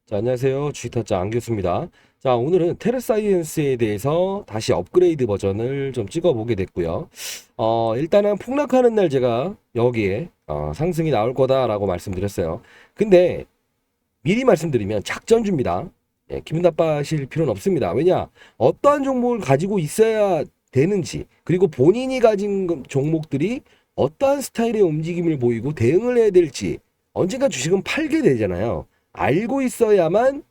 자, 안녕하세요. 주식타짜 안교수입니다. 자, 오늘은 테라사이언스에 대해서 다시 업그레이드 버전을 좀 찍어보게 됐고요. 일단은 폭락하는 날 제가 여기에 상승이 나올 거다라고 말씀드렸어요. 근데 미리 말씀드리면 작전주입니다. 예, 기분 나빠하실 필요는 없습니다. 왜냐? 어떠한 종목을 가지고 있어야 되는지, 그리고 본인이 가진 종목들이 어떠한 스타일의 움직임을 보이고 대응을 해야 될지, 언젠가 주식은 팔게 되잖아요. 알고 있어야만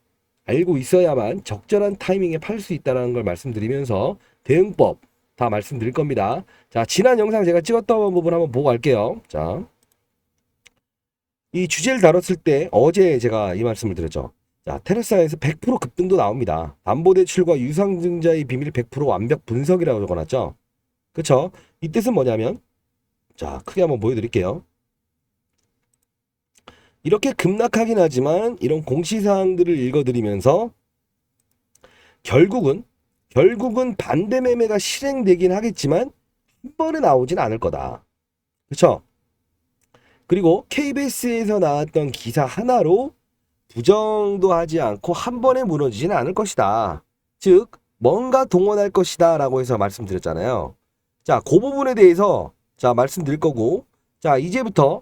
적절한 타이밍에 팔 수 있다는 걸 말씀드리면서 대응법 다 말씀드릴 겁니다. 자, 지난 영상 제가 찍었던 부분 한번 보고 갈게요. 자, 이 주제를 다뤘을 때 어제 제가 이 말씀을 드렸죠. 자, 테라사에서 100% 급등도 나옵니다. 담보대출과 유상증자의 비밀 100% 완벽 분석이라고 적어놨죠. 그쵸? 이 뜻은 뭐냐면, 자, 크게 한번 보여드릴게요. 이렇게 급락하긴 하지만 이런 공시사항들을 읽어드리면서 결국은 반대 매매가 실행되긴 하겠지만 한 번에 나오진 않을 거다. 그쵸? 그리고 KBS에서 나왔던 기사 하나로 부정도 하지 않고 한 번에 무너지지는 않을 것이다. 즉 뭔가 동원할 것이다 라고 해서 말씀드렸잖아요. 자, 그 부분에 대해서 자 말씀드릴 거고, 자 이제부터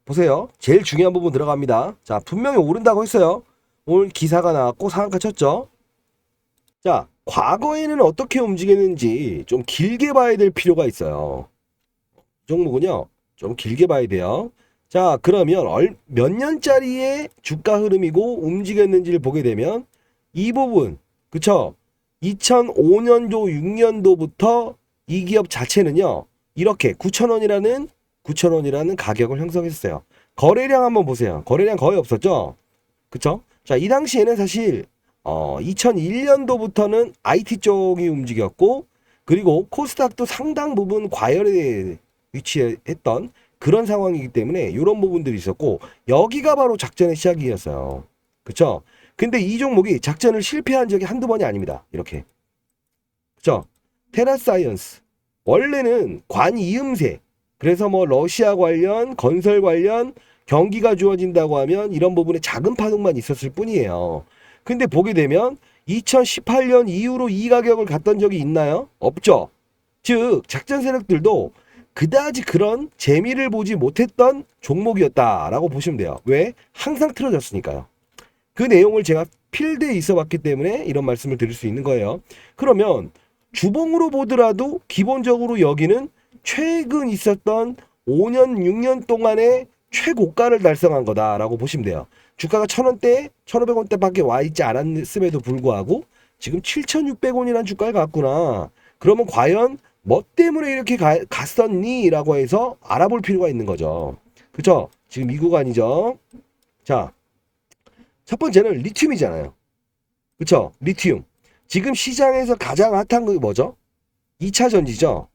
보세요. 제일 중요한 부분 들어갑니다. 자, 분명히 오른다고 했어요. 오늘 기사가 나왔고 상한가 쳤죠. 자, 과거에는 어떻게 움직였는지 좀 길게 봐야 될 필요가 있어요. 이 종목은요, 좀 길게 봐야 돼요. 자, 그러면 몇 년짜리의 주가 흐름이고 움직였는지를 보게 되면 이 부분, 그쵸? 2005년도, 6년도부터 이 기업 자체는요, 이렇게 9,000원이라는 가격을 형성했어요. 거래량 한번 보세요. 거래량 거의 없었죠? 그쵸? 자, 이 당시에는 사실 2001년도부터는 IT 쪽이 움직였고, 그리고 코스닥도 상당 부분 과열에 위치했던 그런 상황이기 때문에 이런 부분들이 있었고, 여기가 바로 작전의 시작이었어요. 그쵸? 근데 이 종목이 작전을 실패한 적이 한두 번이 아닙니다. 이렇게. 그쵸? 테라사이언스. 원래는 관이음새. 그래서 뭐 러시아 관련, 건설 관련 경기가 주어진다고 하면 이런 부분에 작은 파동만 있었을 뿐이에요. 근데 보게 되면 2018년 이후로 이 가격을 갔던 적이 있나요? 없죠. 즉 작전 세력들도 그다지 그런 재미를 보지 못했던 종목이었다라고 보시면 돼요. 왜? 항상 틀어졌으니까요. 그 내용을 제가 필드에 있어 봤기 때문에 이런 말씀을 드릴 수 있는 거예요. 그러면 주봉으로 보더라도 기본적으로 여기는 최근 있었던 5년, 6년 동안의 최고가를 달성한 거다라고 보시면 돼요. 주가가 1,000원대, 1,500원대밖에 와 있지 않았음에도 불구하고 지금 7,600원이라는 주가를 갔구나. 그러면 과연 뭐 때문에 이렇게 갔었니? 라고 해서 알아볼 필요가 있는 거죠. 그쵸? 지금 이 구간이죠. 자, 첫 번째는 리튬이잖아요. 그쵸? 리튬. 지금 시장에서 가장 핫한 게 뭐죠? 2차 전지죠.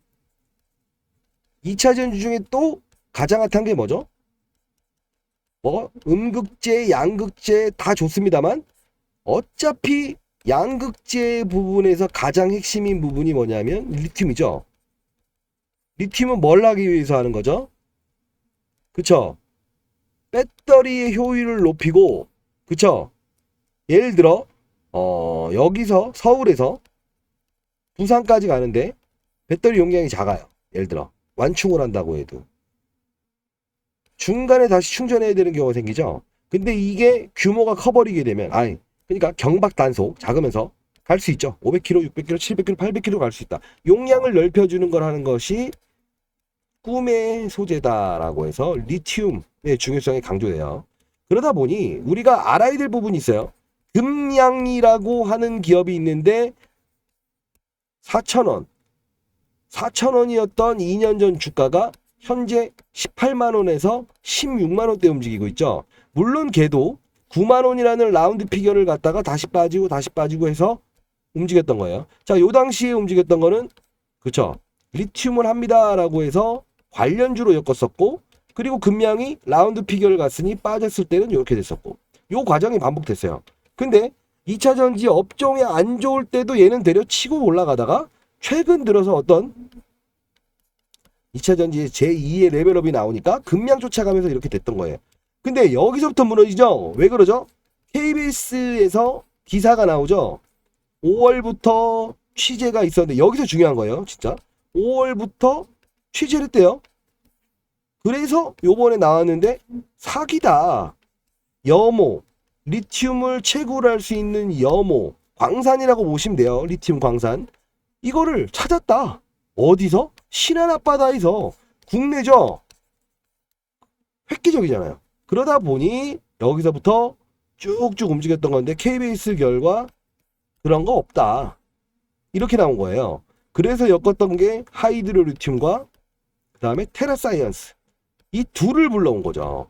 2차 전지 중에 또 가장 핫한 게 뭐죠? 뭐 음극재, 양극재 다 좋습니다만 어차피 양극재 부분에서 가장 핵심인 부분이 뭐냐면 리튬이죠. 리튬은 뭘 하기 위해서 하는 거죠? 그쵸? 배터리의 효율을 높이고, 그쵸? 예를 들어 여기서 서울에서 부산까지 가는데 배터리 용량이 작아요. 예를 들어 완충을 한다고 해도 중간에 다시 충전해야 되는 경우가 생기죠. 근데 이게 규모가 커버리게 되면, 그러니까 경박 단속 작으면서 갈 수 있죠. 500km, 600km, 700km, 800km 갈 수 있다. 용량을 넓혀주는 걸 하는 것이 꿈의 소재다라고 해서 리튬의 중요성이 강조돼요. 그러다 보니 우리가 알아야 될 부분이 있어요. 금양이라고 하는 기업이 있는데 4,000원, 4,000원이었던 2년 전 주가가 현재 18만 원에서 16만 원대 움직이고 있죠. 물론 걔도 9만 원이라는 라운드 피겨를 갖다가 다시 빠지고 해서 움직였던 거예요. 자, 요 당시에 움직였던 거는 그쵸? 리튬을 합니다라고 해서 관련주로 엮었었고, 그리고 금양이 라운드 피겨를 갔으니 빠졌을 때는 이렇게 됐었고, 요 과정이 반복됐어요. 근데 2차 전지 업종이 안 좋을 때도 얘는 되려 치고 올라가다가 최근 들어서 어떤 2차 전지의 제2의 레벨업이 나오니까 금량 쫓아가면서 이렇게 됐던 거예요. 근데 여기서부터 무너지죠. 왜 그러죠? KBS에서 기사가 나오죠. 5월부터 취재가 있었는데 여기서 중요한 거예요. 진짜 5월부터 취재를 했대요. 그래서 요번에 나왔는데 사기다. 여모, 리튬을 채굴할 수 있는 여모, 광산이라고 보시면 돼요. 리튬 광산. 이거를 찾았다. 어디서? 신안 앞바다에서. 국내죠. 획기적이잖아요. 그러다 보니 여기서부터 쭉쭉 움직였던 건데 KBS 결과 그런 거 없다. 이렇게 나온 거예요. 그래서 엮었던 게 하이드로리튬과 그 다음에 테라사이언스. 이 둘을 불러온 거죠.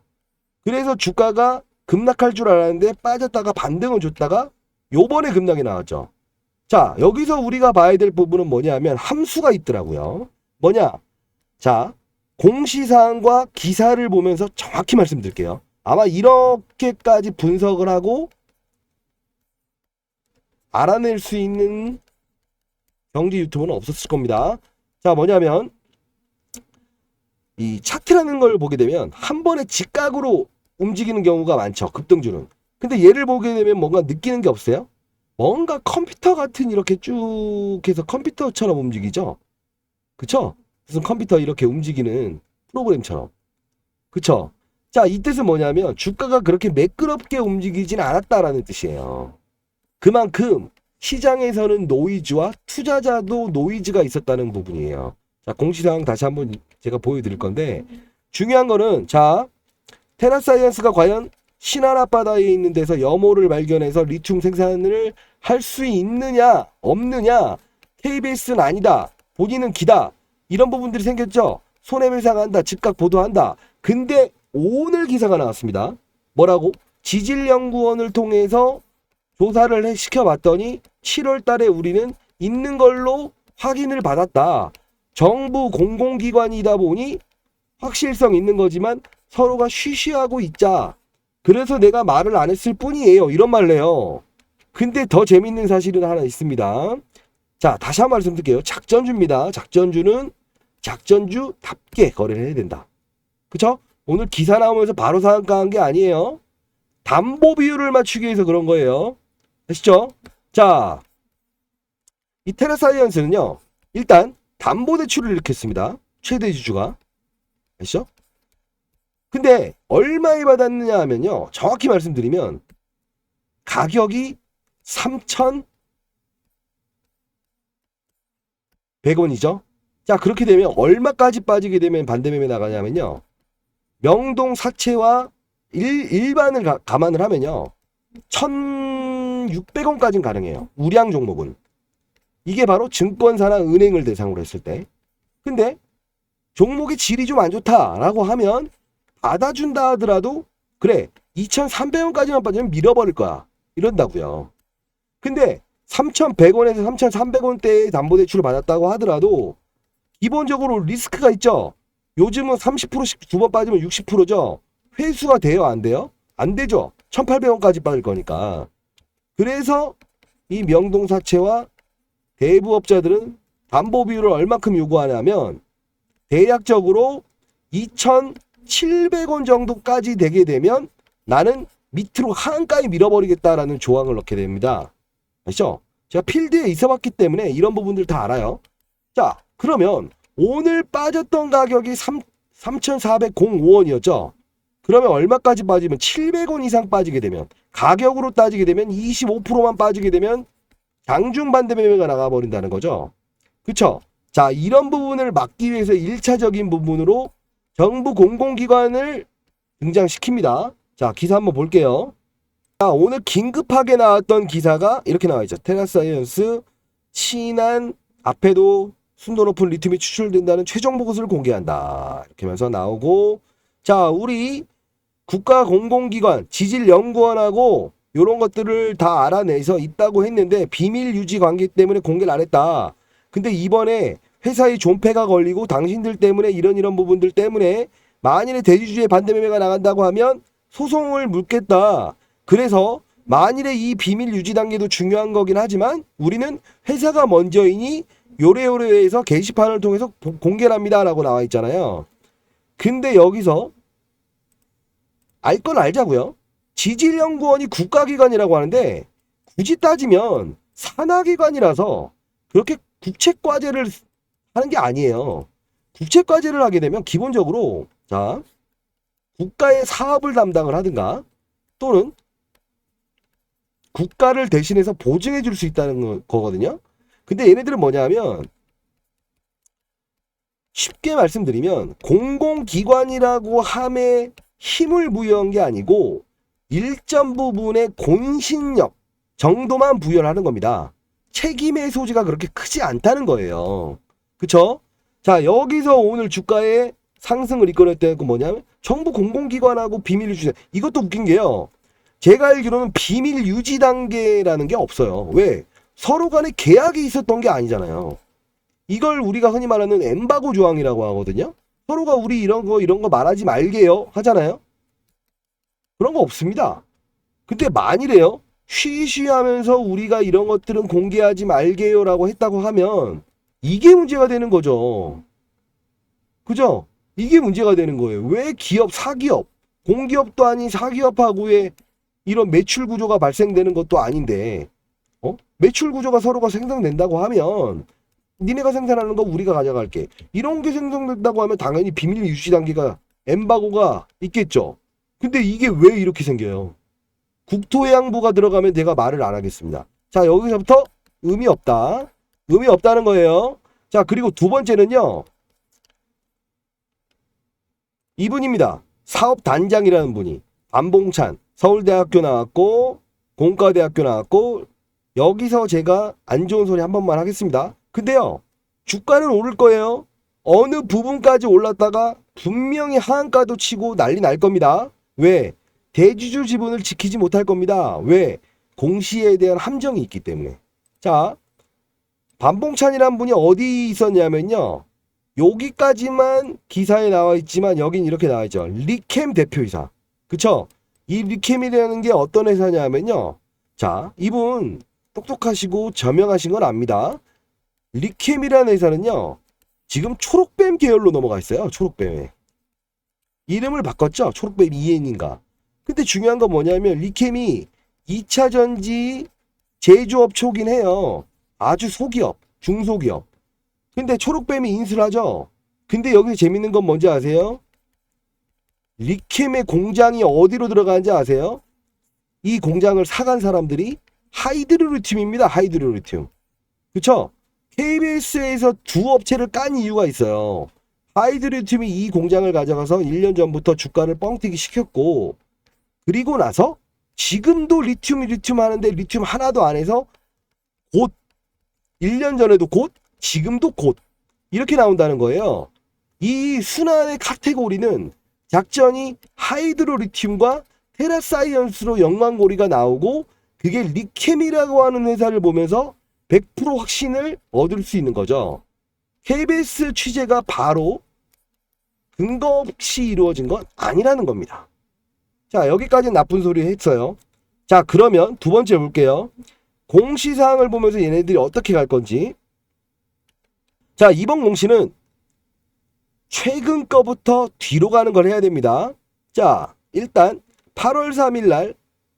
그래서 주가가 급락할 줄 알았는데 빠졌다가 반등을 줬다가 요번에 급락이 나왔죠. 자, 여기서 우리가 봐야 될 부분은 뭐냐면 함수가 있더라고요. 뭐냐? 자, 공시사항과 기사를 보면서 정확히 말씀드릴게요. 아마 이렇게까지 분석을 하고 알아낼 수 있는 경제 유튜브는 없었을 겁니다. 자, 뭐냐면 이 차트라는 걸 보게 되면 한 번에 직각으로 움직이는 경우가 많죠. 급등주는. 근데 얘를 보게 되면 뭔가 느끼는 게 없어요? 뭔가 컴퓨터 같은 이렇게 쭉 해서 컴퓨터처럼 움직이죠. 그쵸? 무슨 컴퓨터 이렇게 움직이는 프로그램처럼. 그쵸? 자, 이 뜻은 뭐냐면 주가가 그렇게 매끄럽게 움직이진 않았다라는 뜻이에요. 그만큼 시장에서는 노이즈와 투자자도 노이즈가 있었다는 부분이에요. 자, 공시사항 다시 한번 제가 보여드릴 건데 중요한 거는 자, 테라사이언스가 과연 신안 앞바다에 있는 데서 여모를 발견해서 리튬 생산을 할 수 있느냐 없느냐. KBS는 아니다. 본인은 기다. 이런 부분들이 생겼죠. 손해배상한다. 즉각 보도한다. 근데 오늘 기사가 나왔습니다. 뭐라고? 지질연구원을 통해서 조사를 시켜봤더니 7월 달에 우리는 있는 걸로 확인을 받았다. 정부 공공기관이다 보니 확실성 있는 거지만 서로가 쉬쉬하고 있자. 그래서 내가 말을 안 했을 뿐이에요. 이런 말을 해요. 근데 더 재밌는 사실은 하나 있습니다. 자, 다시 한 번 말씀드릴게요. 작전주입니다. 작전주는 작전주답게 거래를 해야 된다. 그쵸? 오늘 기사 나오면서 바로 상한가한 게 아니에요. 담보 비율을 맞추기 위해서 그런 거예요. 아시죠? 자, 이 테라사이언스는요. 일단 담보대출을 일으켰습니다. 최대 지주가. 아시죠? 근데 얼마에 받았느냐 하면요. 정확히 말씀드리면 가격이 3,100원이죠. 자, 그렇게 되면 얼마까지 빠지게 되면 반대매매 나가냐면요. 명동 사채와 일반을 감안을 하면요. 1,600원까지는 가능해요. 우량 종목은. 이게 바로 증권사나 은행을 대상으로 했을 때. 근데 종목의 질이 좀 안 좋다라고 하면 받아준다 하더라도 그래 2,300원까지만 빠지면 밀어버릴 거야. 이런다고요. 근데 3,100원에서 3,300원대의 담보대출을 받았다고 하더라도 기본적으로 리스크가 있죠. 요즘은 30%씩 두 번 빠지면 60%죠. 회수가 돼요? 안 돼요? 안 되죠. 1,800원까지 빠질 거니까. 그래서 이 명동사채와 대부업자들은 담보 비율을 얼마큼 요구하냐면 대략적으로 2,700원 정도까지 되게 되면 나는 밑으로 하한가에 밀어버리겠다라는 조항을 넣게 됩니다. 아시죠? 제가 필드에 있어봤기 때문에 이런 부분들 다 알아요. 자, 그러면 오늘 빠졌던 가격이 3,405원이었죠. 그러면 얼마까지 빠지면 700원 이상 빠지게 되면 가격으로 따지게 되면 25%만 빠지게 되면 장중 반대매매가 나가버린다는 거죠. 그쵸? 자, 이런 부분을 막기 위해서 1차적인 부분으로 정부 공공기관을 등장시킵니다. 자, 기사 한번 볼게요. 자, 오늘 긴급하게 나왔던 기사가 이렇게 나와있죠. 테라사이언스 신안 앞에도 순도 높은 리튬이 추출된다는 최종 보고서를 공개한다. 이렇게 하면서 나오고 자, 우리 국가공공기관 지질연구원하고 이런 것들을 다 알아내서 있다고 했는데 비밀 유지 관계 때문에 공개를 안 했다. 근데 이번에 회사의 존폐가 걸리고 당신들 때문에 이런 부분들 때문에 만일에 대주주의 반대매매가 나간다고 하면 소송을 물겠다. 그래서 만일에 이 비밀 유지 단계도 중요한 거긴 하지만 우리는 회사가 먼저이니 요래요래해서 게시판을 통해서 공개를 합니다 라고 나와 있잖아요. 근데 여기서 알 건 알자고요. 지질연구원이 국가기관이라고 하는데 굳이 따지면 산하기관이라서 그렇게 국책과제를 하는 게 아니에요. 국책과제를 하게 되면 기본적으로 자 국가의 사업을 담당을 하든가 또는 국가를 대신해서 보증해 줄 수 있다는 거거든요. 근데 얘네들은 뭐냐면 쉽게 말씀드리면 공공기관이라고 함에 힘을 부여한 게 아니고 일정 부분의 공신력 정도만 부여를 하는 겁니다. 책임의 소지가 그렇게 크지 않다는 거예요. 그쵸? 자, 여기서 오늘 주가의 상승을 이끌었던 건 뭐냐면 정부 공공기관하고 비밀 유지. 이것도 웃긴 게요. 제가 알기로는 비밀 유지 단계라는 게 없어요. 왜? 서로 간에 계약이 있었던 게 아니잖아요. 이걸 우리가 흔히 말하는 엠바고 조항이라고 하거든요. 서로가 우리 이런 거 말하지 말게요 하잖아요. 그런 거 없습니다. 근데 만일에요. 쉬쉬하면서 우리가 이런 것들은 공개하지 말게요라고 했다고 하면 이게 문제가 되는 거죠. 그죠? 이게 문제가 되는 거예요. 왜 기업, 사기업, 공기업도 아닌 사기업하고의 이런 매출 구조가 발생되는 것도 아닌데 매출 구조가 서로가 생성된다고 하면 니네가 생산하는 거 우리가 가져갈게. 이런 게 생성된다고 하면 당연히 비밀 유지 단계가 엠바고가 있겠죠. 근데 이게 왜 이렇게 생겨요? 국토해양부가 들어가면 내가 말을 안 하겠습니다. 자, 여기서부터 의미 없다. 의미 없다는 거예요. 자, 그리고 두 번째는요. 이분입니다. 사업단장이라는 분이. 안봉찬. 서울대학교 나왔고 공과대학교 나왔고 여기서 제가 안 좋은 소리 한 번만 하겠습니다. 근데요. 주가는 오를 거예요. 어느 부분까지 올랐다가 분명히 하한가도 치고 난리 날 겁니다. 왜? 대주주 지분을 지키지 못할 겁니다. 왜? 공시에 대한 함정이 있기 때문에. 자, 반봉찬이란 분이 어디 있었냐면요. 여기까지만 기사에 나와 있지만 여긴 이렇게 나와 있죠. 리캠 대표이사. 그쵸? 이 리캠이라는 게 어떤 회사냐면요. 자, 이분 똑똑하시고 저명하신 건 압니다. 리캠이라는 회사는요. 지금 초록뱀 계열로 넘어가 있어요. 초록뱀에. 이름을 바꿨죠. 초록뱀 EN인가. 근데 중요한 건 뭐냐면 리캠이 2차 전지 제조업체이긴 해요. 아주 소기업, 중소기업. 근데 초록뱀이 인수를 하죠. 근데 여기서 재밌는 건 뭔지 아세요? 리캠의 공장이 어디로 들어가는지 아세요? 이 공장을 사간 사람들이 하이드로리튬입니다. 하이드로리튬. 그쵸? KBS에서 두 업체를 깐 이유가 있어요. 하이드로리튬이 이 공장을 가져가서 1년 전부터 주가를 뻥튀기 시켰고 그리고 나서 지금도 리튬 하는데 리튬 하나도 안 해서 곧 1년 전에도 곧 지금도 곧 이렇게 나온다는 거예요. 이 순환의 카테고리는 작전이 하이드로리튬과 테라사이언스로 연관고리가 나오고 그게 리캠이라고 하는 회사를 보면서 100% 확신을 얻을 수 있는 거죠. KBS 취재가 바로 근거 없이 이루어진 건 아니라는 겁니다. 자, 여기까지는 나쁜 소리 했어요. 자, 그러면 두 번째 볼게요. 공시사항을 보면서 얘네들이 어떻게 갈 건지. 자, 이번 공시는 최근 거부터 뒤로 가는 걸 해야 됩니다. 자, 일단 8월 3일 날,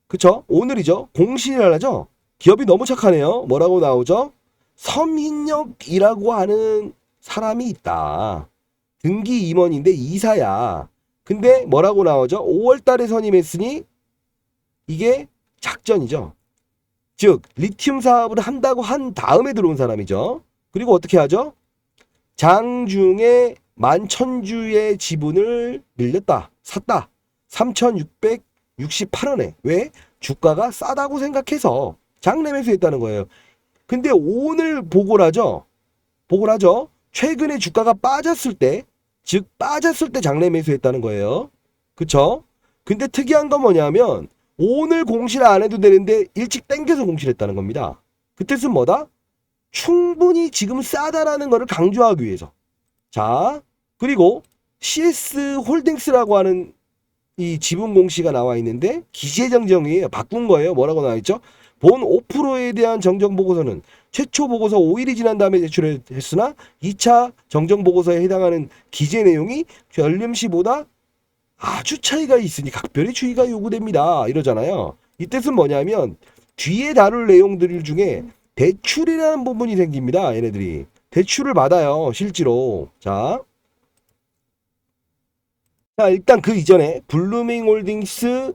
그쵸? 오늘이죠. 공시를 하죠. 기업이 너무 착하네요. 뭐라고 나오죠? 섬흰역이라고 하는 사람이 있다. 등기 임원인데 이사야. 근데 뭐라고 나오죠? 5월 달에 선임했으니 이게 작전이죠. 즉 리튬 사업을 한다고 한 다음에 들어온 사람이죠. 그리고 어떻게 하죠? 장중에 11,000주의 지분을 늘렸다. 샀다. 3,668원에. 왜? 주가가 싸다고 생각해서 장내 매수했다는 거예요. 근데 오늘 보고를 하죠. 최근에 주가가 빠졌을 때, 즉 빠졌을 때 장내 매수했다는 거예요. 그쵸? 근데 특이한 건 뭐냐면 오늘 공시를 안 해도 되는데 일찍 땡겨서 공시를 했다는 겁니다. 그 뜻은 뭐다? 충분히 지금 싸다라는 거를 강조하기 위해서. 자, 그리고 CS 홀딩스라고 하는 이 지분 공시가 나와 있는데 기재 정정이에요. 바꾼 거예요. 뭐라고 나와 있죠? 본 5%에 대한 정정 보고서는 최초 보고서 5일이 지난 다음에 제출했으나 2차 정정 보고서에 해당하는 기재 내용이 전림시보다 아주 차이가 있으니 각별히 주의가 요구됩니다. 이러잖아요. 이 뜻은 뭐냐면 뒤에 다룰 내용들 중에 대출이라는 부분이 생깁니다. 얘네들이. 대출을 받아요. 실제로. 자, 일단 그 이전에 블루밍홀딩스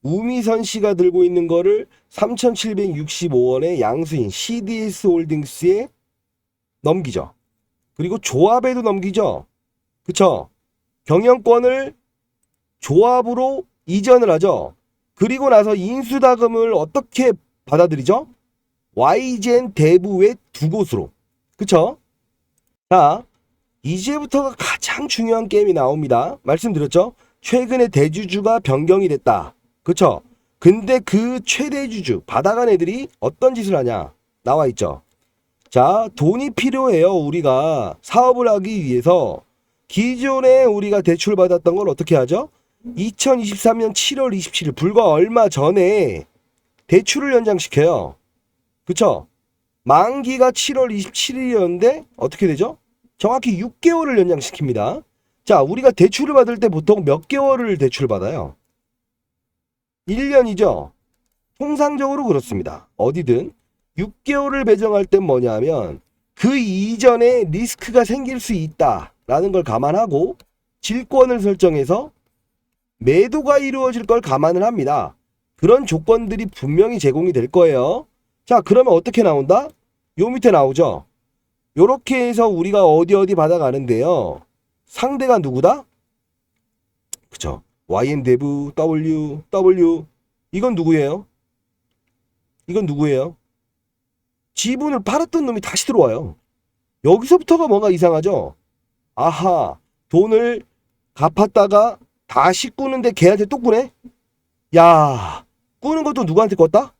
우미선 씨가 들고 있는 거를 3,765원에 양수인 CDS 홀딩스에 넘기죠. 그리고 조합에도 넘기죠. 그쵸? 경영권을 조합으로 이전을 하죠. 그리고 나서 인수다금을 어떻게 받아들이죠? YGN 대부의 두 곳으로. 그쵸? 자, 이제부터가 가장 중요한 게임이 나옵니다. 말씀드렸죠? 최근에 대주주가 변경이 됐다. 그쵸? 근데 그 최대주주 받아간 애들이 어떤 짓을 하냐? 나와 있죠. 자, 돈이 필요해요. 우리가 사업을 하기 위해서 기존에 우리가 대출 받았던 걸 어떻게 하죠? 2023년 7월 27일 불과 얼마 전에 대출을 연장시켜요. 그쵸? 만기가 7월 27일이었는데 어떻게 되죠? 정확히 6개월을 연장시킵니다. 자, 우리가 대출을 받을 때 보통 몇 개월을 대출을 받아요? 1년이죠. 통상적으로 그렇습니다. 어디든 6개월을 배정할 땐 뭐냐면 그 이전에 리스크가 생길 수 있다라는 걸 감안하고 질권을 설정해서 매도가 이루어질 걸 감안을 합니다. 그런 조건들이 분명히 제공이 될 거예요. 자, 그러면 어떻게 나온다? 요 밑에 나오죠. 요렇게 해서 우리가 어디 받아가는데요. 상대가 누구다? 그쵸. YN대부, W. 이건 누구예요? 이건 누구예요? 지분을 팔았던 놈이 다시 들어와요. 여기서부터가 뭔가 이상하죠? 아하, 돈을 갚았다가 다시 꾸는데 걔한테 또 꾸네? 야, 꾸는 것도 누구한테 껐다?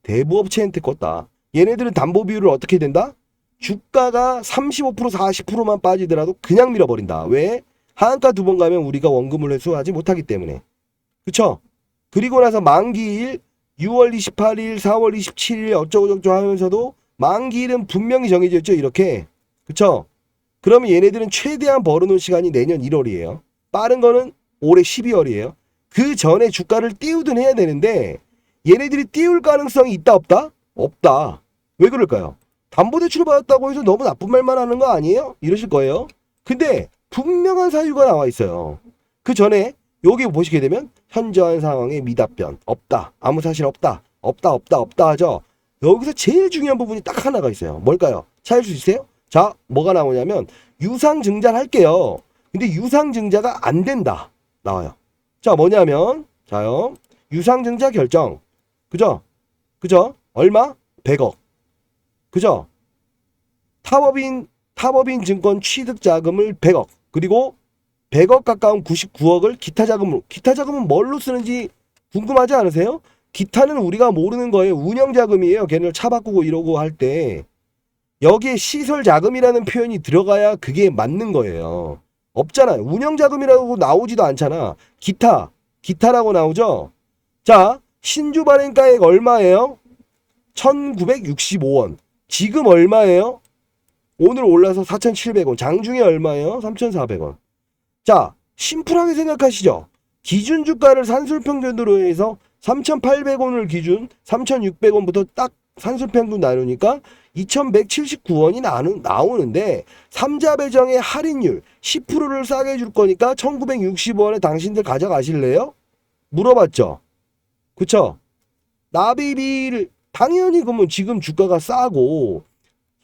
대부업체한테 껐다. 얘네들은 담보 비율을 어떻게 된다? 주가가 35% 40%만 빠지더라도 그냥 밀어버린다. 왜? 하한가 두 번 가면 우리가 원금을 회수하지 못하기 때문에. 그쵸? 그리고 나서 만기일 6월 28일 4월 27일 어쩌고저쩌고 하면서도 만기일은 분명히 정해져 있죠. 이렇게. 그쵸? 그러면 얘네들은 최대한 벌어놓은 시간이 내년 1월이에요. 빠른 거는 올해 12월이에요. 그 전에 주가를 띄우든 해야 되는데 얘네들이 띄울 가능성이 있다 없다? 없다. 왜 그럴까요? 담보대출 받았다고 해서 너무 나쁜 말만 하는 거 아니에요? 이러실 거예요. 근데 분명한 사유가 나와 있어요. 그 전에 여기 보시게 되면 현저한 상황에 미답변 없다. 아무 사실 없다. 없다 하죠. 여기서 제일 중요한 부분이 딱 하나가 있어요. 뭘까요? 찾을 수 있어요? 자, 뭐가 나오냐면 유상증자를 할게요. 근데 유상증자가 안 된다. 나와요. 자, 뭐냐면 자요. 유상증자 결정. 그죠? 얼마? 100억. 그죠? 타법인 증권 취득 자금을 100억. 그리고 100억 가까운 99억을 기타 자금으로. 기타 자금은 뭘로 쓰는지 궁금하지 않으세요? 기타는 우리가 모르는 거예요. 운영 자금이에요. 걔네를 차 바꾸고 이러고 할 때. 여기에 시설 자금이라는 표현이 들어가야 그게 맞는 거예요. 없잖아요. 운영 자금이라고 나오지도 않잖아. 기타라고 나오죠? 자, 신주 발행가액 얼마예요? 1965원. 지금 얼마예요? 오늘 올라서 4,700원. 장중에 얼마예요? 3,400원. 자, 심플하게 생각하시죠. 기준 주가를 산술평균으로 해서 3,800원을 기준 3,600원부터 딱 산술평균 나누니까 2,179원이 나오는데 3자 배정의 할인율 10%를 싸게 해줄 거니까 1,960원에 당신들 가져가실래요? 물어봤죠. 그쵸? 납입비를 당연히 그러면 지금 주가가 싸고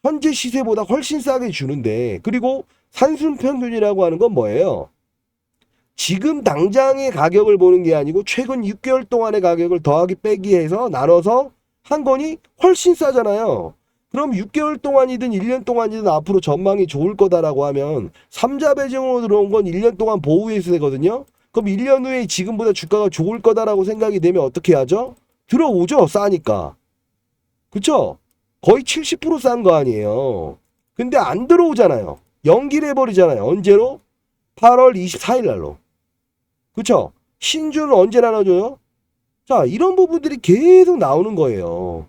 현재 시세보다 훨씬 싸게 주는데 그리고 산술평균이라고 하는 건 뭐예요? 지금 당장의 가격을 보는 게 아니고 최근 6개월 동안의 가격을 더하기 빼기 해서 나눠서 한 거니 훨씬 싸잖아요. 그럼 6개월 동안이든 1년 동안이든 앞으로 전망이 좋을 거다라고 하면 3자 배정으로 들어온 건 1년 동안 보유회수되거든요. 그럼 1년 후에 지금보다 주가가 좋을 거다라고 생각이 되면 어떻게 하죠? 들어오죠. 싸니까. 그쵸? 거의 70% 싼 거 아니에요. 근데 안 들어오잖아요. 연기를 해버리잖아요. 언제로? 8월 24일 날로. 그쵸? 신주는 언제 나눠줘요? 자, 이런 부분들이 계속 나오는 거예요.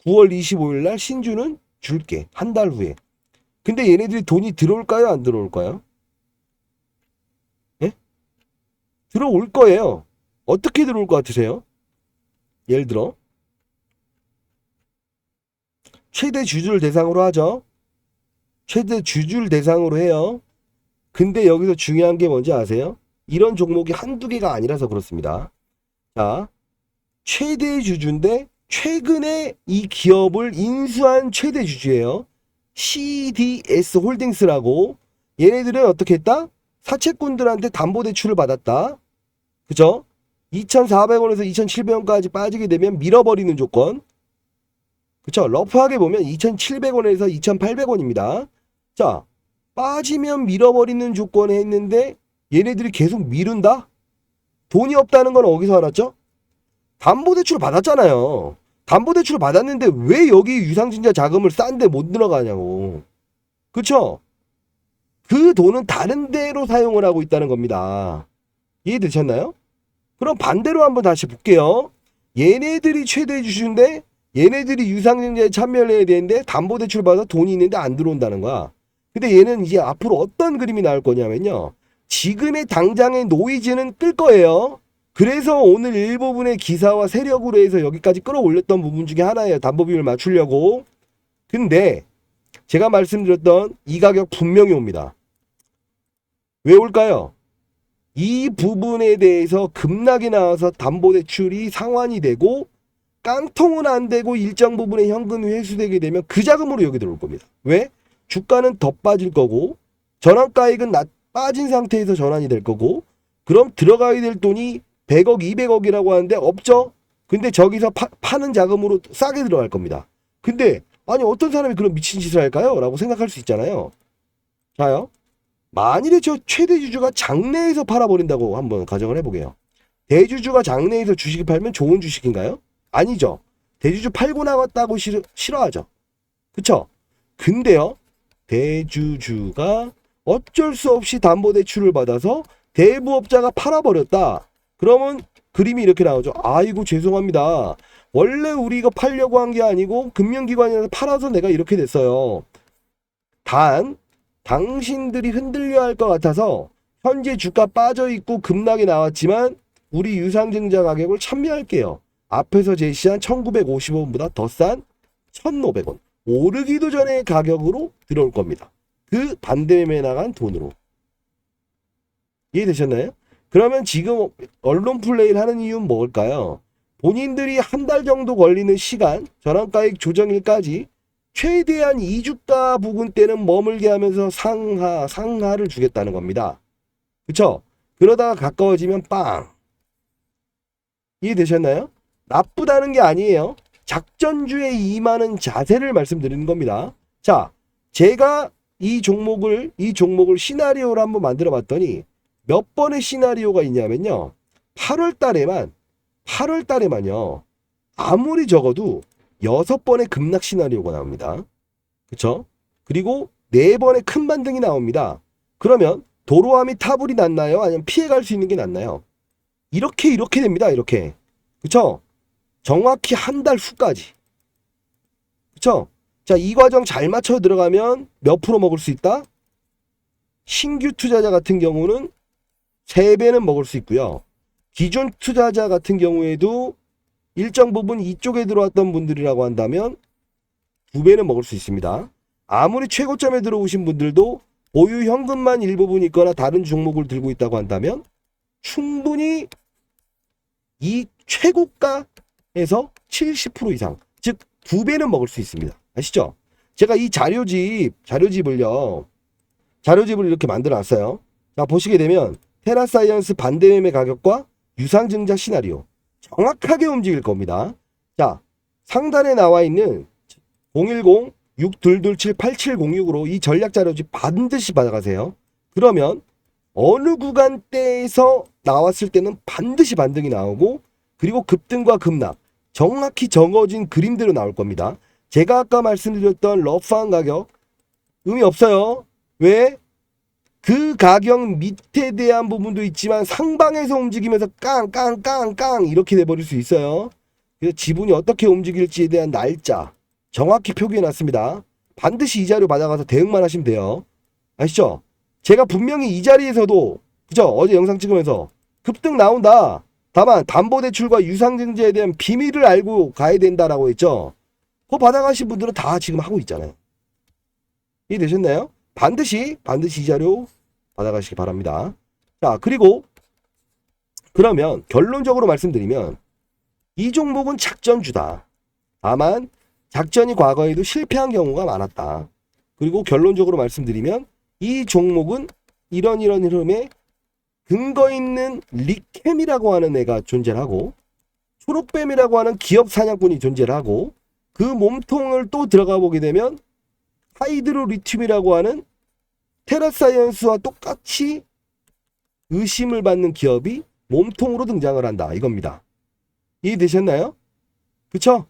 9월 25일 날 신주는 줄게. 한 달 후에. 근데 얘네들이 돈이 들어올까요? 안 들어올까요? 예? 들어올 거예요. 어떻게 들어올 것 같으세요? 예를 들어 최대 주주를 대상으로 하죠. 최대 주주를 대상으로 해요. 근데 여기서 중요한 게 뭔지 아세요? 이런 종목이 한두 개가 아니라서 그렇습니다. 자, 최대 주주인데 최근에 이 기업을 인수한 최대 주주예요. CDS 홀딩스라고. 얘네들은 어떻게 했다? 사채꾼들한테 담보대출을 받았다. 그죠? 2,400원에서 2,700원까지 빠지게 되면 밀어버리는 조건. 그쵸? 러프하게 보면 2,700원에서 2,800원입니다. 자, 빠지면 밀어버리는 조건에 했는데 얘네들이 계속 미룬다? 돈이 없다는 건 어디서 알았죠? 담보대출 받았잖아요. 담보대출 받았는데 왜 여기 유상증자 자금을 싼데 못 들어가냐고. 그쵸? 그 돈은 다른 데로 사용을 하고 있다는 겁니다. 이해되셨나요? 그럼 반대로 한번 다시 볼게요. 얘네들이 최대 주주인데 얘네들이 유상증자에 참여를 해야 되는데 담보대출 받아 돈이 있는데 안 들어온다는 거야. 근데 얘는 이제 앞으로 어떤 그림이 나올 거냐면요. 지금의 당장의 노이즈는 끌 거예요. 그래서 오늘 일부분의 기사와 세력으로 해서 여기까지 끌어올렸던 부분 중에 하나예요. 담보비율 맞추려고. 근데 제가 말씀드렸던 이 가격 분명히 옵니다. 왜 올까요? 이 부분에 대해서 급락이 나와서 담보대출이 상환이 되고 깡통은 안 되고 일정 부분의 현금이 회수되게 되면 그 자금으로 여기 들어올 겁니다. 왜? 주가는 더 빠질 거고 전환가액은 빠진 상태에서 전환이 될 거고 그럼 들어가야 될 돈이 100억, 200억이라고 하는데 없죠? 근데 저기서 파는 자금으로 싸게 들어갈 겁니다. 근데 아니 어떤 사람이 그런 미친 짓을 할까요? 라고 생각할 수 있잖아요. 자요. 만일에 저 최대 주주가 장내에서 팔아버린다고 한번 가정을 해보게요. 대주주가 장내에서 주식을 팔면 좋은 주식인가요? 아니죠. 대주주 팔고 나왔다고 싫어하죠. 그쵸? 근데요. 대주주가 어쩔 수 없이 담보대출을 받아서 대부업자가 팔아버렸다. 그러면 그림이 이렇게 나오죠. 아이고 죄송합니다. 원래 우리 이거 팔려고 한 게 아니고 금융기관에서 팔아서 내가 이렇게 됐어요. 단 당신들이 흔들려 할 것 같아서 현재 주가 빠져있고 급락이 나왔지만 우리 유상증자 가격을 참여할게요. 앞에서 제시한 1950원보다 더 싼 1500원. 오르기도 전에 가격으로 들어올 겁니다. 그 반대매매 나간 돈으로. 이해되셨나요? 그러면 지금 언론 플레이를 하는 이유는 뭘까요? 본인들이 한 달 정도 걸리는 시간, 전환가액 조정일까지 최대한 이주가 부근 때는 머물게 하면서 상하를 주겠다는 겁니다. 그쵸? 그러다가 가까워지면 빵. 이해되셨나요? 나쁘다는 게 아니에요. 작전주에 임하는 자세를 말씀드리는 겁니다. 자, 제가 이 종목을 시나리오로 한번 만들어 봤더니 몇 번의 시나리오가 있냐면요. 8월 달에만요. 아무리 적어도 6번의 급락 시나리오가 나옵니다. 그쵸? 그리고 4번의 큰 반등이 나옵니다. 그러면 도로함이 타불이 났나요? 아니면 피해갈 수 있는 게 낫나요? 이렇게 됩니다. 이렇게. 그쵸? 정확히 한 달 후까지. 그쵸? 자, 이 과정 잘 맞춰 들어가면 몇 프로 먹을 수 있다? 신규 투자자 같은 경우는 3배는 먹을 수 있고요. 기존 투자자 같은 경우에도 일정 부분 이쪽에 들어왔던 분들이라고 한다면 2배는 먹을 수 있습니다. 아무리 최고점에 들어오신 분들도 보유 현금만 일부분 있거나 다른 종목을 들고 있다고 한다면 충분히 이 최고가에서 70% 이상, 즉 2배는 먹을 수 있습니다. 아시죠? 제가 이 자료집을 이렇게 만들어 놨어요. 자, 보시게 되면 테라사이언스 반대매매 가격과 유상증자 시나리오 정확하게 움직일 겁니다. 자, 상단에 나와 있는 010-6227-8706으로 이 전략 자료집 반드시 받아가세요. 그러면 어느 구간대에서 나왔을 때는 반드시 반등이 나오고 그리고 급등과 급락 정확히 적어진 그림대로 나올 겁니다. 제가 아까 말씀드렸던 러프한 가격 의미 없어요. 왜? 그 가격 밑에 대한 부분도 있지만 상방에서 움직이면서 깡깡깡깡 이렇게 돼버릴 수 있어요. 그래서 지분이 어떻게 움직일지에 대한 날짜 정확히 표기해놨습니다. 반드시 이 자료 받아가서 대응만 하시면 돼요. 아시죠? 제가 분명히 이 자리에서도 그죠? 어제 영상 찍으면서 급등 나온다. 다만 담보대출과 유상증자에 대한 비밀을 알고 가야 된다라고 했죠. 그거 받아가신 분들은 다 지금 하고 있잖아요. 이해되셨나요? 반드시 이 자료 받아가시기 바랍니다. 자, 그리고 그러면 결론적으로 말씀드리면 이 종목은 작전주다. 다만 작전이 과거에도 실패한 경우가 많았다. 그리고 결론적으로 말씀드리면 이 종목은 이런 흐름에 근거 있는 리캠이라고 하는 애가 존재를 하고 초록뱀이라고 하는 기업 사냥꾼이 존재를 하고 그 몸통을 또 들어가 보게 되면 하이드로 리튬이라고 하는 테라사이언스와 똑같이 의심을 받는 기업이 몸통으로 등장을 한다. 이겁니다. 이해되셨나요? 그쵸?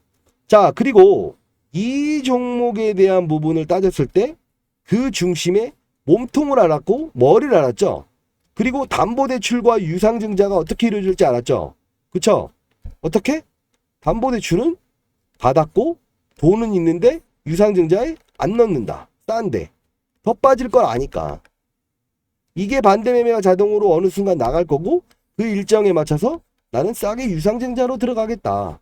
자, 그리고 이 종목에 대한 부분을 따졌을 때 그 중심에 몸통을 알았고 머리를 알았죠. 그리고 담보대출과 유상증자가 어떻게 이루어질지 알았죠. 그쵸? 어떻게? 담보대출은 받았고 돈은 있는데 유상증자에 안 넣는다. 싼데. 더 빠질 걸 아니까. 이게 반대매매가 자동으로 어느 순간 나갈 거고 그 일정에 맞춰서 나는 싸게 유상증자로 들어가겠다.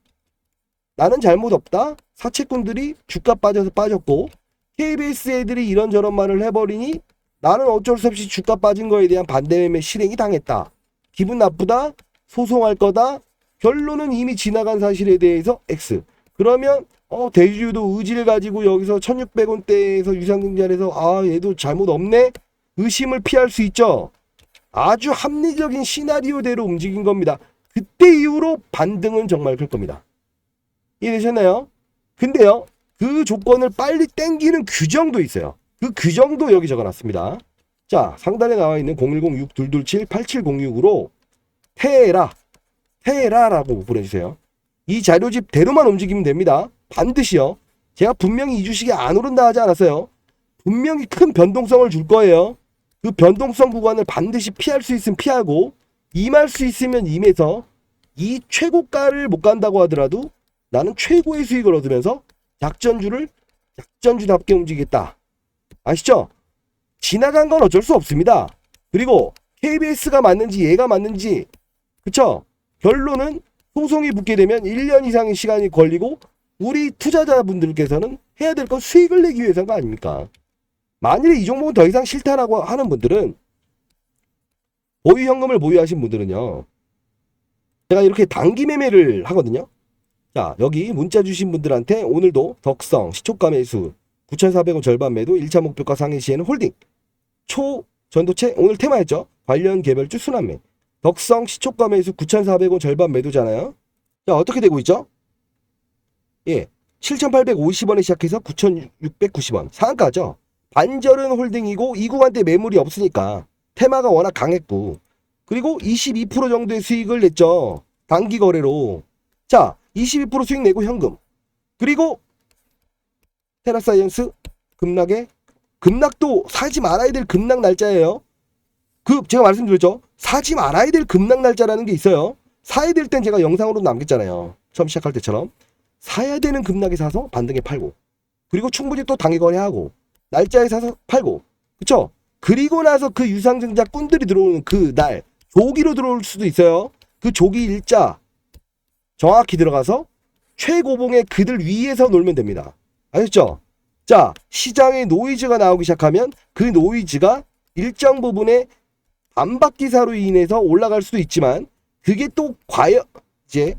나는 잘못 없다. 사채꾼들이 주가 빠져서 빠졌고 KBS 애들이 이런저런 말을 해버리니 나는 어쩔 수 없이 주가 빠진 거에 대한 반대매매 실행이 당했다. 기분 나쁘다. 소송할 거다. 결론은 이미 지나간 사실에 대해서 X. 그러면 대주주도 의지를 가지고 여기서 1600원대에서 유상증자를 해서 얘도 잘못 없네. 의심을 피할 수 있죠. 아주 합리적인 시나리오대로 움직인 겁니다. 그때 이후로 반등은 정말 클 겁니다. 이해되셨나요? 근데요, 그 조건을 빨리 땡기는 규정도 있어요. 그 규정도 여기 적어놨습니다. 자, 상단에 나와 있는 010-6227-8706으로 테라라고 보내주세요. 이 자료집대로만 움직이면 됩니다. 반드시요. 제가 분명히 이 주식이 안 오른다 하지 않았어요. 분명히 큰 변동성을 줄 거예요. 그 변동성 구간을 반드시 피할 수 있으면 피하고 임할 수 있으면 임해서 이 최고가를 못 간다고 하더라도 나는 최고의 수익을 얻으면서 작전주를 작전주답게 움직이겠다. 아시죠? 지나간 건 어쩔 수 없습니다. 그리고 KBS가 맞는지 얘가 맞는지 그쵸? 결론은 소송이 붙게 되면 1년 이상의 시간이 걸리고 우리 투자자분들께서는 해야 될 건 수익을 내기 위해서인 거 아닙니까? 만일에 이 종목은 더 이상 싫다라고 하는 분들은 보유 현금을 보유하신 분들은요. 제가 이렇게 단기 매매를 하거든요. 자, 여기 문자 주신 분들한테 오늘도 덕성 시초가 매수 9,400원 절반 매도 1차 목표가 상해 시에는 홀딩 초 전도체 오늘 테마였죠. 관련 개별주 순환매 덕성 시초가 매수 9,400원 절반 매도잖아요. 자, 어떻게 되고 있죠? 예, 7,850원에 시작해서 9,690원 상한가죠. 반절은 홀딩이고 이 구간대 매물이 없으니까 테마가 워낙 강했고 그리고 22% 정도의 수익을 냈죠. 단기 거래로. 자, 22% 수익 내고 현금. 그리고 테라사이언스 급락도 사지 말아야 될 급락 날짜예요. 제가 말씀드렸죠. 사지 말아야 될 급락 날짜라는 게 있어요. 사야 될 땐 제가 영상으로 남겼잖아요. 처음 시작할 때처럼. 사야 되는 급락에 사서 반등에 팔고. 그리고 충분히 또 단기 거래하고. 날짜에 사서 팔고. 그쵸? 그리고 나서 그 유상증자 꾼들이 들어오는 그 날. 조기로 들어올 수도 있어요. 그 조기 일자. 정확히 들어가서 최고봉의 그들 위에서 놀면 됩니다. 아셨죠? 자, 시장에 노이즈가 나오기 시작하면 그 노이즈가 일정 부분의 반박 기사로 인해서 올라갈 수도 있지만 그게 또 과연 이제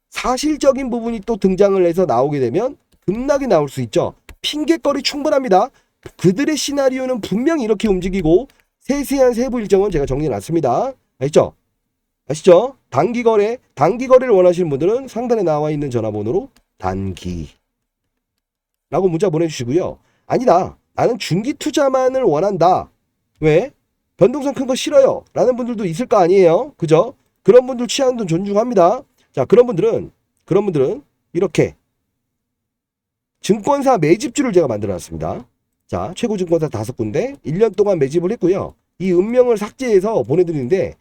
사실적인 부분이 또 등장을 해서 나오게 되면 급락이 나올 수 있죠. 핑계거리 충분합니다. 그들의 시나리오는 분명히 이렇게 움직이고 세세한 세부 일정은 제가 정리해놨습니다. 아시죠? 단기 거래를 원하시는 분들은 상단에 나와 있는 전화번호로 단기라고 문자 보내주시고요. 아니다. 나는 중기 투자만을 원한다. 왜? 변동성 큰 거 싫어요. 라는 분들도 있을 거 아니에요. 그죠? 그런 분들 취향도 존중합니다. 자, 그런 분들은 이렇게 증권사 매집주를 제가 만들어놨습니다. 자, 최고 증권사 5군데 1년 동안 매집을 했고요. 이 음명을 삭제해서 보내드리는데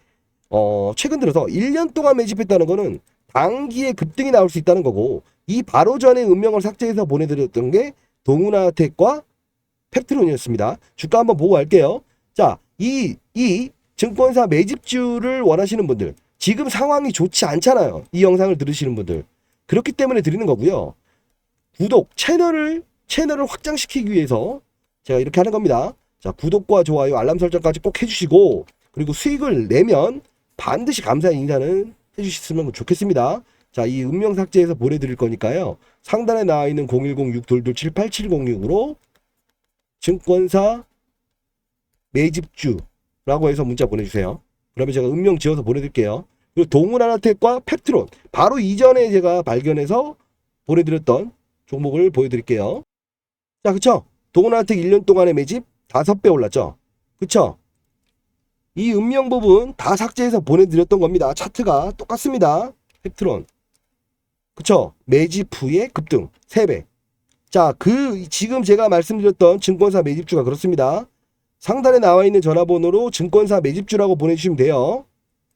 최근 들어서 1년 동안 매집했다는 거는 단기에 급등이 나올 수 있다는 거고 이 바로 전에 음명을 삭제해서 보내드렸던 게 동훈아텍과 펩트론이었습니다. 주가 한번 보고 갈게요. 자, 이 증권사 매집주를 원하시는 분들, 지금 상황이 좋지 않잖아요. 이 영상을 들으시는 분들. 그렇기 때문에 드리는 거고요. 구독, 채널을 확장시키기 위해서 제가 이렇게 하는 겁니다. 자, 구독과 좋아요, 알람 설정까지 꼭 해주시고, 그리고 수익을 내면 반드시 감사의 인사는 해주셨으면 좋겠습니다. 자, 이 음명 삭제해서 보내드릴 거니까요. 상단에 나와 있는 010-622-8706으로 증권사 매집주라고 해서 문자 보내주세요. 그러면 제가 음명 지어서 보내드릴게요. 그리고 동훈하나텍과 펩트론, 바로 이전에 제가 발견해서 보내드렸던 종목을 보여드릴게요. 자, 그쵸? 동훈하나텍 1년 동안의 매집 5배 올랐죠? 그쵸? 이 음명 부분 다 삭제해서 보내드렸던 겁니다. 차트가 똑같습니다. 펩트론. 그쵸? 매집 후에 급등 3배. 자, 지금 제가 말씀드렸던 증권사 매집주가 그렇습니다. 상단에 나와 있는 전화번호로 증권사 매집주라고 보내주시면 돼요.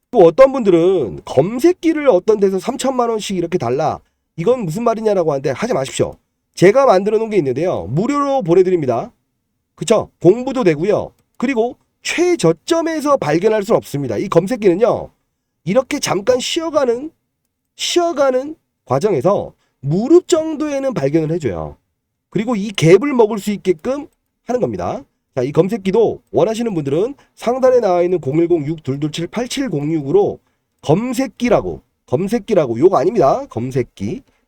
또 어떤 분들은 검색기를 어떤 데서 3천만 원씩 이렇게 달라. 이건 무슨 말이냐라고 하는데 하지 마십시오. 제가 만들어 놓은 게 있는데요. 무료로 보내드립니다. 그쵸? 공부도 되고요. 그리고 최저점에서 발견할 수는 없습니다. 이 검색기는요. 이렇게 잠깐 쉬어가는 과정에서 무릎 정도에는 발견을 해줘요. 그리고 이 갭을 먹을 수 있게끔 하는 겁니다. 자, 이 검색기도 원하시는 분들은 상단에 나와 있는 010-622-8706으로 검색기라고 요거 아닙니다.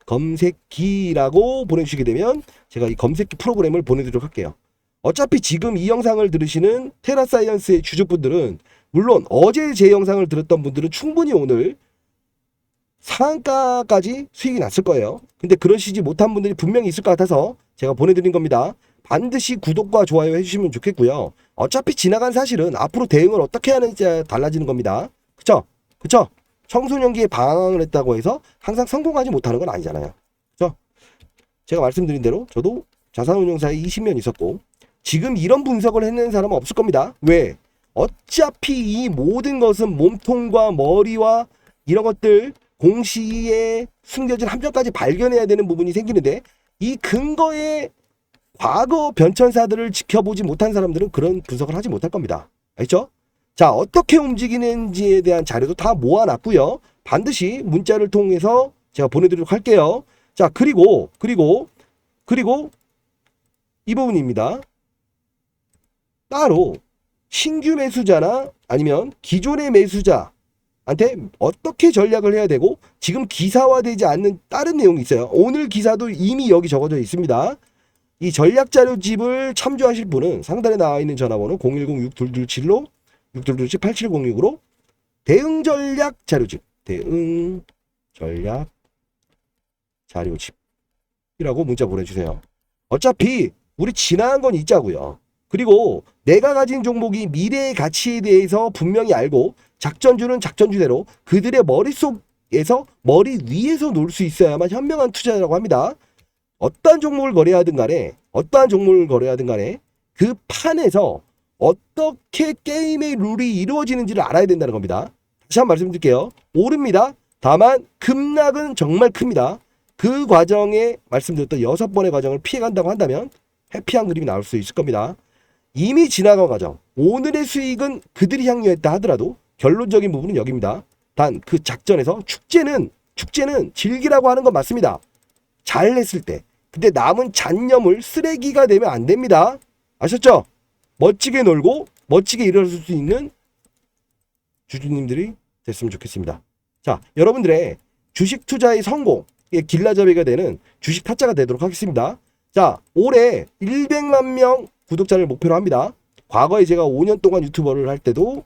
검색기라고 보내주시게 되면 제가 이 검색기 프로그램을 보내드리도록 할게요. 어차피 지금 이 영상을 들으시는 테라사이언스의 주주분들은 물론 어제 제 영상을 들었던 분들은 충분히 오늘 상한가까지 수익이 났을 거예요. 근데 그러시지 못한 분들이 분명히 있을 것 같아서 제가 보내드린 겁니다. 반드시 구독과 좋아요 해주시면 좋겠고요. 어차피 지나간 사실은 앞으로 대응을 어떻게 하는지 달라지는 겁니다. 그쵸? 청소년기에 방황을 했다고 해서 항상 성공하지 못하는 건 아니잖아요. 그쵸? 제가 말씀드린 대로 저도 자산운용사에 20년 있었고 지금 이런 분석을 해내는 사람은 없을 겁니다. 왜? 어차피 이 모든 것은 몸통과 머리와 이런 것들 공시에 숨겨진 함정까지 발견해야 되는 부분이 생기는데 이 근거에 과거 변천사들을 지켜보지 못한 사람들은 그런 분석을 하지 못할 겁니다. 알죠? 자, 어떻게 움직이는지에 대한 자료도 다 모아놨고요. 반드시 문자를 통해서 제가 보내드리도록 할게요. 자, 그리고 이 부분입니다. 따로 신규 매수자나 아니면 기존의 매수자한테 어떻게 전략을 해야 되고 지금 기사화되지 않는 다른 내용이 있어요. 오늘 기사도 이미 여기 적어져 있습니다. 이 전략 자료집을 참조하실 분은 상단에 나와 있는 전화번호 010-6227-8706으로 대응 전략 자료집이라고 문자 보내주세요. 어차피 우리 지나간 건 잊자고요. 그리고 내가 가진 종목이 미래의 가치에 대해서 분명히 알고 작전주는 작전주대로 그들의 머릿속에서 머리 위에서 놀 수 있어야만 현명한 투자라고 합니다. 어떠한 종목을 거래하든 간에 그 판에서 어떻게 게임의 룰이 이루어지는지를 알아야 된다는 겁니다. 다시 한번 말씀드릴게요. 오릅니다. 다만 급락은 정말 큽니다. 그 과정에 말씀드렸던 6번의 과정을 피해간다고 한다면 해피한 그림이 나올 수 있을 겁니다. 이미 지나간 과정, 오늘의 수익은 그들이 향유했다 하더라도 결론적인 부분은 여기입니다. 단 그 작전에서 축제는 즐기라고 하는 건 맞습니다. 잘 했을 때. 근데 남은 잔념을 쓰레기가 되면 안 됩니다. 아셨죠? 멋지게 놀고 멋지게 일어설 수 있는 주주님들이 됐으면 좋겠습니다. 자, 여러분들의 주식 투자의 성공의 길라잡이가 되는 주식 타짜가 되도록 하겠습니다. 자, 올해 100만 명 구독자를 목표로 합니다. 과거에 제가 5년 동안 유튜버를 할 때도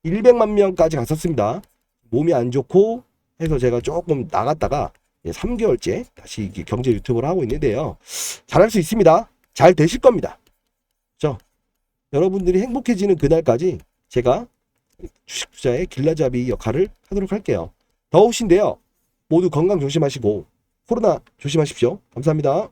100만 명까지 갔었습니다. 몸이 안 좋고 해서 제가 조금 나갔다가 3개월째 다시 경제 유튜브를 하고 있는데요. 잘할 수 있습니다. 잘 되실 겁니다. 그렇죠? 여러분들이 행복해지는 그날까지 제가 주식 투자의 길라잡이 역할을 하도록 할게요. 더우신데요. 모두 건강 조심하시고 코로나 조심하십시오. 감사합니다.